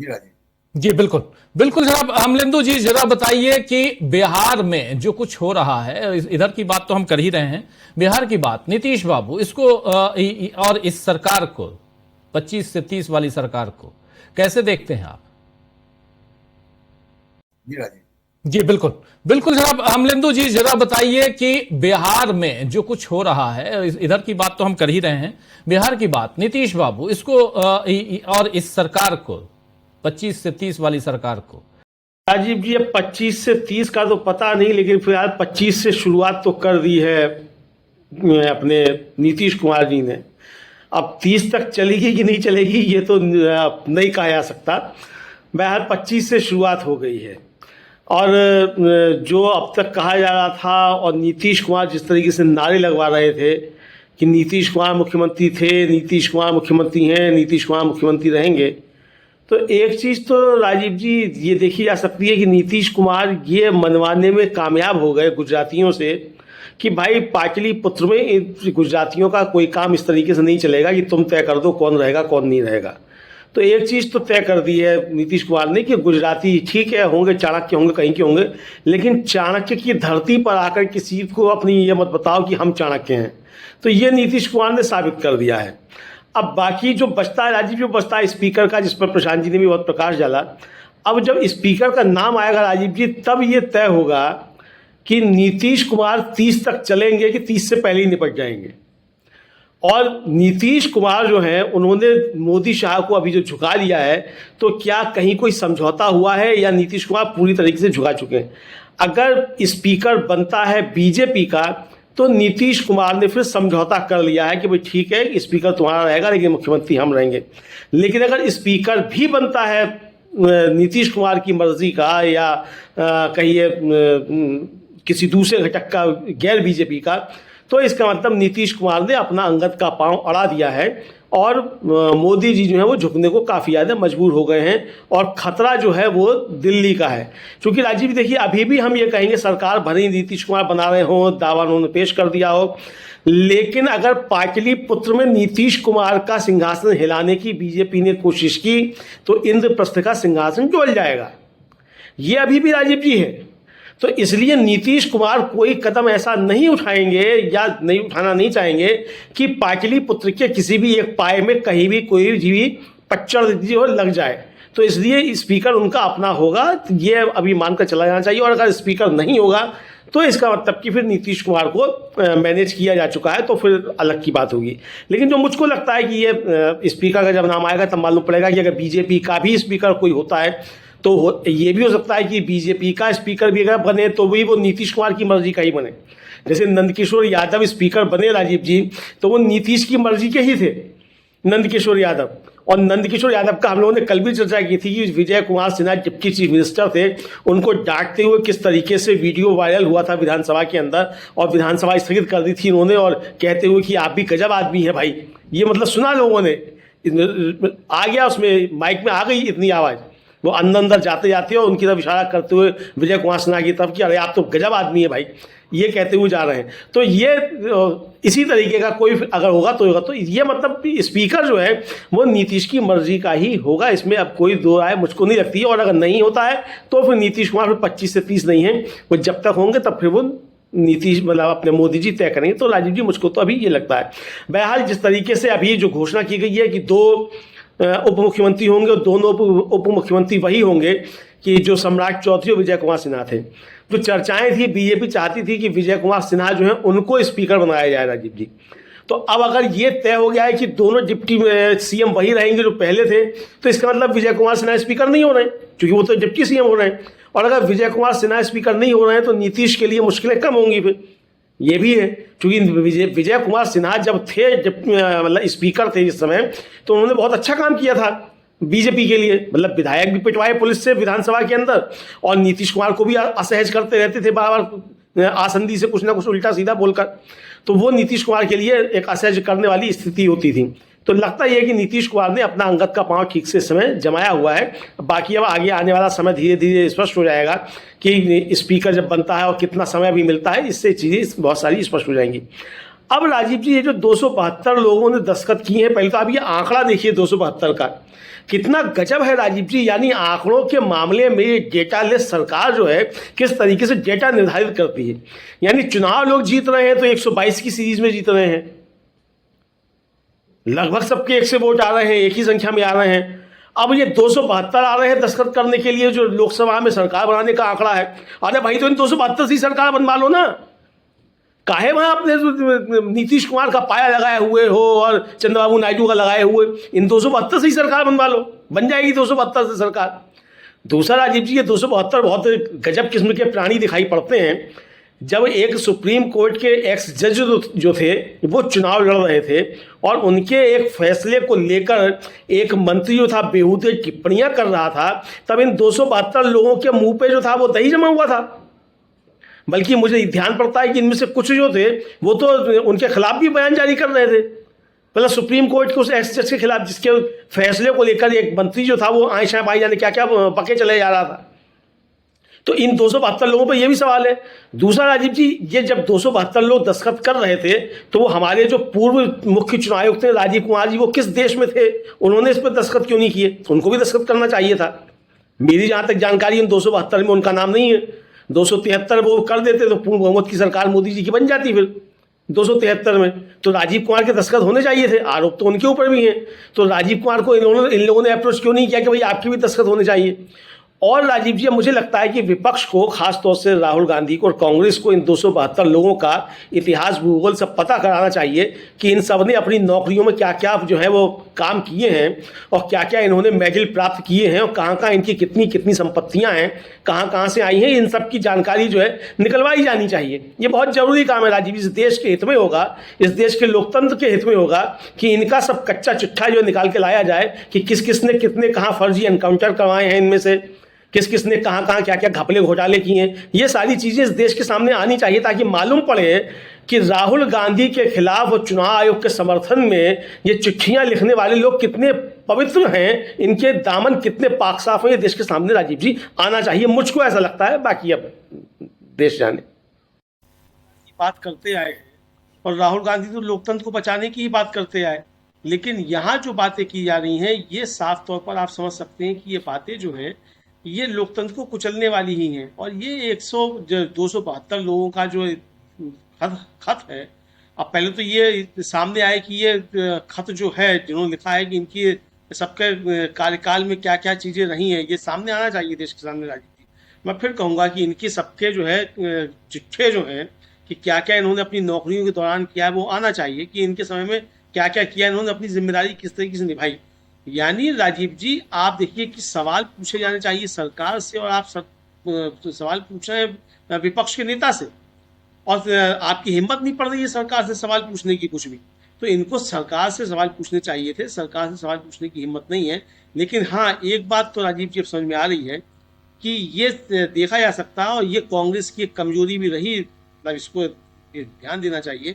जी राजीव। जी बिल्कुल। बिल्कुल जनाब अमलेंदु जी, जरा बताइए कि बिहार में जो कुछ हो रहा है, इधर की बात तो हम कर ही रहे हैं, बिहार की बात, नीतीश बाबू इसको और इस सरकार को, 25 से 30 वाली सरकार को कैसे देखते हैं आप? जी राजीव। जी बिल्कुल। बिल्कुल जनाब अमलेंदु जी, जरा बताइए कि बिहार में जो कुछ हो रहा है, इधर की बात तो हम कर ही रहे हैं, बिहार की बात, नीतीश बाबू इसको और इस सरकार को, 25 से 30 वाली सरकार को। राजीव जी, अब 25 से 30 का तो पता नहीं, लेकिन फिलहाल 25 से शुरुआत तो कर दी है अपने नीतीश कुमार जी ने। अब 30 तक चलेगी कि नहीं चलेगी ये तो नहीं कहा जा सकता। बहरहाल 25 से शुरुआत हो गई है। और जो अब तक कहा जा रहा था और नीतीश कुमार जिस तरीके से नारे लगवा रहे थे कि नीतीश कुमार मुख्यमंत्री थे, नीतीश कुमार मुख्यमंत्री हैं, नीतीश कुमार मुख्यमंत्री रहेंगे, तो एक चीज़ तो राजीव जी ये देखी जा सकती है कि नीतीश कुमार ये मनवाने में कामयाब हो गए गुजरातियों से कि भाई पाटलिपुत्र में गुजरातियों का कोई काम इस तरीके से नहीं चलेगा कि तुम तय कर दो कौन रहेगा कौन नहीं रहेगा। तो एक चीज़ तो तय कर दी है नीतीश कुमार ने कि गुजराती ठीक है, होंगे चाणक्य, होंगे कहीं के होंगे, लेकिन चाणक्य की धरती पर आकर किसी को अपनी ये मत बताओ कि हम चाणक्य हैं। तो ये नीतीश कुमार ने साबित कर दिया है। अब बाकी जो बचता है राजीव, जो बचता है स्पीकर का, जिस पर प्रशांत जी ने भी बहुत प्रकाश डाला, अब जब स्पीकर का नाम आएगा राजीव जी, तब ये तय होगा कि नीतीश कुमार 30 तक चलेंगे कि 30 से पहले ही निपट जाएंगे। और नीतीश कुमार जो हैं उन्होंने मोदी शाह को अभी जो झुका लिया है, तो क्या कहीं कोई समझौता हुआ है या नीतीश कुमार पूरी तरीके से झुका चुके हैं? अगर स्पीकर बनता है बीजेपी का, तो नीतीश कुमार ने फिर समझौता कर लिया है कि भाई ठीक है स्पीकर तुम्हारा रहेगा लेकिन मुख्यमंत्री हम रहेंगे। लेकिन अगर स्पीकर भी बनता है नीतीश कुमार की मर्जी का या कहिए किसी दूसरे घटक का, गैर बीजेपी का, तो इसका मतलब नीतीश कुमार ने अपना अंगद का पांव अड़ा दिया है और मोदी जी जो है वो झुकने को काफ़ी ज़्यादा मजबूर हो गए हैं। और खतरा जो है वो दिल्ली का है, क्योंकि राजीव देखिए अभी भी हम ये कहेंगे सरकार भले ही नीतीश कुमार बना रहे हो, दावा उन्होंने पेश कर दिया हो, लेकिन अगर पाटलिपुत्र में नीतीश कुमार का सिंहासन हिलाने की बीजेपी ने कोशिश की तो इंद्रप्रस्थ का सिंहासन डोल जाएगा। ये अभी भी राजीव जी है। तो इसलिए नीतीश कुमार कोई कदम ऐसा नहीं उठाएंगे या नहीं उठाना नहीं चाहेंगे कि पाटलिपुत्र के किसी भी एक पाए में कहीं भी कोई भी पच्चड़ जो लग जाए। तो इसलिए स्पीकर उनका अपना होगा, ये अभी मानकर चला जाना चाहिए। और अगर स्पीकर नहीं होगा तो इसका मतलब कि फिर नीतीश कुमार को मैनेज किया जा चुका है, तो फिर अलग की बात होगी। लेकिन जो मुझको लगता है कि ये स्पीकर का जब नाम आएगा तब मालूम पड़ेगा कि अगर बीजेपी का भी स्पीकर कोई होता है तो ये भी हो सकता है कि बीजेपी का स्पीकर भी अगर बने तो भी वो नीतीश कुमार की मर्जी का ही बने। जैसे नंदकिशोर यादव स्पीकर बने राजीव जी, तो वो नीतीश की मर्जी के ही थे, नंदकिशोर यादव। और नंदकिशोर यादव का हम लोगों ने कल भी चर्चा की थी कि Vijay Kumar Sinha deputy chief minister थे, उनको डांटते हुए किस तरीके से वीडियो वायरल हुआ था विधानसभा के अंदर, और विधानसभा स्थगित कर दी थी उन्होंने, और कहते हुए कि आप भी गजब आदमी है भाई। ये मतलब सुना लोगों ने, आ गया उसमें माइक में आ गई इतनी आवाज़, वो अंदर जाते जाते और उनकी तरफ इशारा करते हुए विजय कुमार सिन्हा की तरफ कि अरे आप तो गजब आदमी है भाई, ये कहते हुए जा रहे हैं। तो ये इसी तरीके का कोई अगर होगा तो होगा। तो ये मतलब स्पीकर जो है वो नीतीश की मर्जी का ही होगा, इसमें अब कोई दो राय मुझको नहीं लगती है। और अगर नहीं होता है तो फिर नीतीश कुमार 25 से 30 नहीं है, वो जब तक होंगे तब फिर वो नीतीश मतलब अपने मोदी जी तय करेंगे। तो राजीव जी मुझको तो अभी ये लगता है। बहरहाल जिस तरीके से अभी जो घोषणा की गई है कि 2 उप मुख्यमंत्री होंगे, और दोनों उप मुख्यमंत्री वही होंगे कि जो सम्राट चौधरी और विजय कुमार सिन्हा थे। जो चर्चाएं थी, बीजेपी चाहती थी कि विजय कुमार सिन्हा जो है उनको स्पीकर बनाया जाए राजीव जी। तो अब अगर ये तय हो गया है कि दोनों डिप्टी सीएम वही रहेंगे जो पहले थे, तो इसका मतलब विजय कुमार सिन्हा स्पीकर नहीं हो रहे हैं, क्योंकि वो तो डिप्टी सीएम हो रहे हैं। और अगर विजय कुमार सिन्हा स्पीकर नहीं हो रहे हैं तो नीतीश के लिए मुश्किलें कम होंगी फिर। ये भी है, क्योंकि विजय कुमार सिन्हा जब थे मतलब स्पीकर थे इस समय, तो उन्होंने बहुत अच्छा काम किया था बीजेपी के लिए। मतलब विधायक भी पिटवाए पुलिस से विधानसभा के अंदर, और नीतीश कुमार को भी असहज करते रहते थे बार बार आसंदी से कुछ ना कुछ उल्टा सीधा बोलकर। तो वो नीतीश कुमार के लिए एक असहज करने वाली स्थिति होती थी। तो लगता यह है कि नीतीश कुमार ने अपना अंगद का पांव ठीक से इस समय जमाया हुआ है। बाकी अब आगे आने वाला समय धीरे धीरे स्पष्ट हो जाएगा कि स्पीकर जब बनता है और कितना समय भी मिलता है, इससे चीज़ें बहुत सारी स्पष्ट हो जाएंगी। अब राजीव जी, ये जो 272 लोगों ने दस्तखत किए हैं, पहले तो आप ये आंकड़ा देखिए 272 का, कितना गजब है राजीव जी। यानी आंकड़ों के मामले में ये डेटा लेस सरकार जो है किस तरीके से डेटा निर्धारित करती है। यानी चुनाव लोग जीत रहे हैं तो 122 की सीरीज में जीत रहे हैं, लगभग सबके 1 से वोट आ रहे हैं, एक ही संख्या में आ रहे हैं। अब ये 272 आ रहे हैं दस्तखत करने के लिए, जो लोकसभा में सरकार बनाने का आंकड़ा है। अरे भाई, तो इन 272 से सरकार बनवा लो ना, काहे वहां अपने नीतीश कुमार का पाया लगाए हुए हो और चंद्रबाबू नायडू का लगाए हुए। इन 272 से ही सरकार बनवा लो, बन जाएगी 272 से सरकार। दूसरा राजीव जी, ये 272 बहुत गजब किस्म के प्राणी दिखाई पड़ते हैं। जब एक सुप्रीम कोर्ट के एक्स जज जो थे वो चुनाव लड़ रहे थे और उनके एक फैसले को लेकर एक मंत्री जो था बेहूदे टिप्पणियां कर रहा था, तब इन 272 लोगों के मुंह पे जो था वो दही जमा हुआ था। बल्कि मुझे ध्यान पड़ता है कि इनमें से कुछ जो थे वो तो उनके खिलाफ भी बयान जारी कर रहे थे, मतलब सुप्रीम कोर्ट के उस एक्स जज के खिलाफ, जिसके फैसले को लेकर एक मंत्री जो था वो आए शाय भाई जाने क्या क्या पके चले जा रहा था। तो इन 272 लोगों पर यह भी सवाल है। दूसरा राजीव जी, ये जब 272 लोग दस्तखत कर रहे थे तो वो हमारे जो पूर्व मुख्य चुनाव आयुक्त थे राजीव कुमार जी, वो किस देश में थे, उन्होंने इस पर दस्तखत क्यों नहीं किए? उनको भी दस्तखत करना चाहिए था। मेरी जहां तक जानकारी इन 272 में उनका नाम नहीं है। 273 वो कर देते तो पूर्ण बहुमत की सरकार मोदी जी की बन जाती। फिर 273 में तो राजीव कुमार के दस्तखत होने चाहिए थे, आरोप तो उनके ऊपर भी हैं। तो राजीव कुमार को इन लोगों ने अप्रोच क्यों नहीं किया कि भाई आपके भी दस्तखत होने चाहिए? और राजीव जी, मुझे लगता है कि विपक्ष को, खासतौर से राहुल गांधी को और कांग्रेस को, इन 272 लोगों का इतिहास भूगोल सब पता कराना चाहिए कि इन सब ने अपनी नौकरियों में क्या क्या जो है वो काम किए हैं और क्या क्या इन्होंने मेडल प्राप्त किए हैं और कहाँ कहाँ इनकी कितनी कितनी संपत्तियां हैं, कहाँ कहाँ से आई हैं। इन सब की जानकारी जो है निकलवाई जानी चाहिए। ये बहुत जरूरी काम है राजीव जी, इस देश के हित में होगा, इस देश के लोकतंत्र के हित में होगा कि इनका सब कच्चा चिट्ठा जो निकाल के लाया जाए कि किस किस ने कितने कहाँ फर्जी एनकाउंटर करवाए हैं, इनमें से किस किस ने कहाँ कहाँ क्या क्या घपले घोटाले किए हैं। ये सारी चीज़ें इस देश के सामने आनी चाहिए ताकि मालूम पड़े कि राहुल गांधी के खिलाफ और चुनाव आयोग के समर्थन में ये चिट्ठियां लिखने वाले लोग कितने पवित्र हैं, इनके दामन कितने पाक साफ हैं, ये देश के सामने राजीव जी आना चाहिए। मुझको ऐसा लगता है, बाकी अब देश जाने। बात करते आए और राहुल गांधी तो लोकतंत्र को बचाने की ही बात करते आए, लेकिन यहाँ जो बातें की जा रही हैं ये साफ तौर पर आप समझ सकते हैं कि ये बातें जो हैं ये लोकतंत्र को कुचलने वाली ही हैं। और ये 272 लोगों का जो खत है, अब पहले तो ये सामने आए कि ये खत जो है जिन्होंने लिखा है कि इनकी सबके कार्यकाल में क्या क्या चीज़ें रही हैं, ये सामने आना चाहिए देश के सामने राजीव जी। मैं फिर कहूँगा कि इनकी सबके जो है चिट्ठे जो हैं कि क्या क्या इन्होंने अपनी नौकरियों के दौरान किया है वो आना चाहिए, कि इनके समय में क्या क्या किया, इन्होंने अपनी जिम्मेदारी किस तरीके से निभाई। यानी राजीव जी, आप देखिए कि सवाल पूछे जाने चाहिए सरकार से और आप सवाल पूछ रहे हैं विपक्ष के नेता से, और आपकी हिम्मत नहीं पड़ रही है सरकार से सवाल पूछने की कुछ भी। तो इनको सरकार से सवाल पूछने चाहिए थे, सरकार से सवाल पूछने की हिम्मत नहीं है। लेकिन हाँ, एक बात तो राजीव जी अब समझ में आ रही है कि ये देखा जा सकता है और ये कांग्रेस की एक कमजोरी भी रही, इसको ध्यान देना चाहिए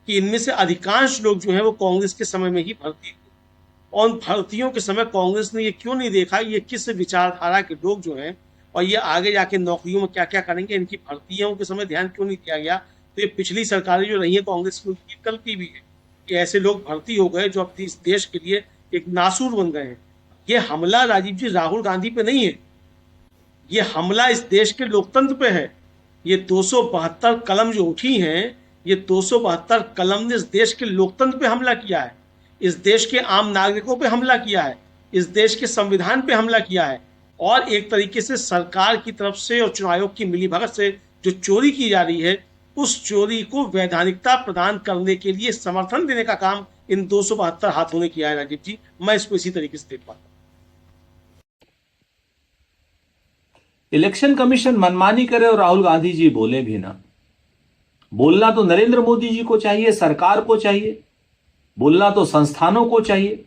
कि इनमें से अधिकांश लोग जो हैं वो कांग्रेस के समय में ही भर्ती हुए। और भर्तियों के समय कांग्रेस ने ये क्यों नहीं देखा ये किस विचारधारा के लोग जो हैं और ये आगे जाके नौकरियों में क्या क्या करेंगे, इनकी भर्तियों के समय ध्यान क्यों नहीं दिया गया। तो ये पिछली सरकारें जो रही है कांग्रेस की, उनकी गलती भी है कि ऐसे लोग भर्ती हो गए जो अपने इस देश के लिए एक नासूर बन गए हैं। ये हमला राजीव जी राहुल गांधी पे नहीं है, ये हमला इस देश के लोकतंत्र पे है। ये 272 कलम जो उठी हैं, ये 272 कलम ने इस देश के लोकतंत्र पे हमला किया है, इस देश के आम नागरिकों पे हमला किया है, इस देश के संविधान पे हमला किया है। और एक तरीके से सरकार की तरफ से और चुनाव आयोग की मिलीभगत से जो चोरी की जा रही है, उस चोरी को वैधानिकता प्रदान करने के लिए समर्थन देने का काम इन 272 हाथों ने किया है राजीव जी। मैं इसको इसी तरीके से देख पाता हूं। इलेक्शन कमीशन मनमानी करे और राहुल गांधी जी बोले भी ना। बोलना तो नरेंद्र मोदी जी को चाहिए, सरकार को चाहिए, बोलना तो संस्थानों को चाहिए,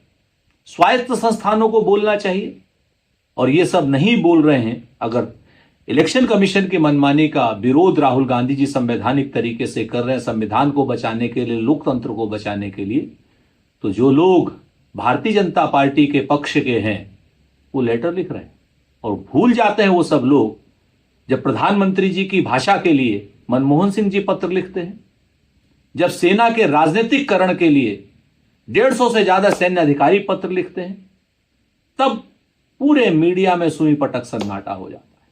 स्वायत्त संस्थानों को बोलना चाहिए। और ये सब नहीं बोल रहे हैं। अगर इलेक्शन कमीशन की मनमानी का विरोध राहुल गांधी जी संवैधानिक तरीके से कर रहे हैं, संविधान को बचाने के लिए, लोकतंत्र को बचाने के लिए, तो जो लोग भारतीय जनता पार्टी के पक्ष के हैं वो लेटर लिख रहे हैं। और भूल जाते हैं वो सब लोग जब प्रधानमंत्री जी की भाषा के लिए मनमोहन सिंह जी पत्र लिखते हैं, जब सेना के राजनीतिकरण के लिए 150 से ज्यादा सैन्य अधिकारी पत्र लिखते हैं, तब पूरे मीडिया में सुई पटक सन्नाटा हो जाता है।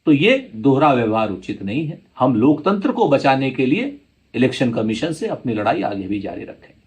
तो ये दोहरा व्यवहार उचित नहीं है। हम लोकतंत्र को बचाने के लिए इलेक्शन कमीशन से अपनी लड़ाई आगे भी जारी रखें।